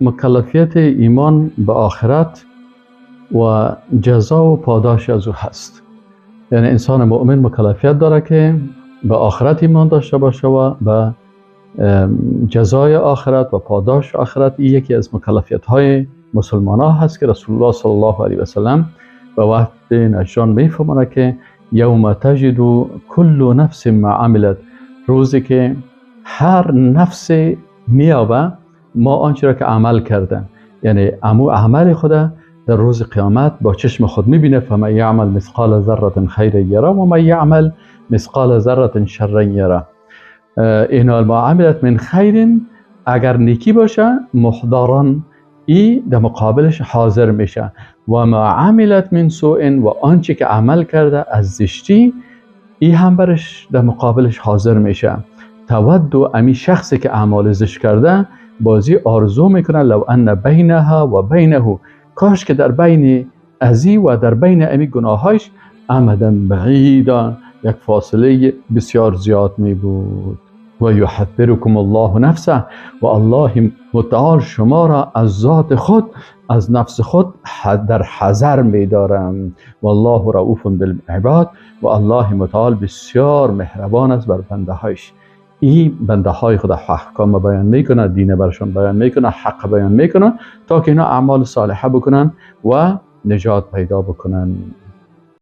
مکلفیت ایمان به آخرت و جزا و پاداش از او هست. یعنی انسان مؤمن مکلفیت داره که به آخرت ایمان داشته باشه و به جزای آخرت و پاداش آخرت. این یکی از مکلفیت های مسلمان ها هست که رسول الله صلی الله علیه و سلم به وقت نجران میفرماید که یوم تجد کل نفس ما عملت، روزی که هر نفس میابه ما آنچه را که عمل کردن، یعنی عمل خود در روز قیامت با چشم خود میبینه. فمن یعمل مثقال ذره خیر یره و من یعمل مثقال ذره شر یره. اینا ما عملت من خیر، اگر نیکی باشه محضران، ای در مقابلش حاضر میشه. و ما عملت من سوء، و آنچه که عمل کرده از زشتی، ای هم برش در مقابلش حاضر میشه. تود امی شخصی که اعمال زشت کرده بازی آرزو میکنه لو ان بینها و بینه، کاش که در بین ازی و در بین امی گناهایش امدا بعیدا، یک فاصله بسیار زیاد می بود. و یحذرکم الله نفسه، و الله متعال شما را از ذات خود، از نفس خود در حذر می دارم. و الله رؤوف بالعباد، و الله متعال بسیار مهربان است بر بنده هایش. این بنده های خود احکام بیان میکنه، دین برشان بیان میکنه، حق بیان میکنه تا که اینا اعمال صالحه بکنن و نجات پیدا بکنن.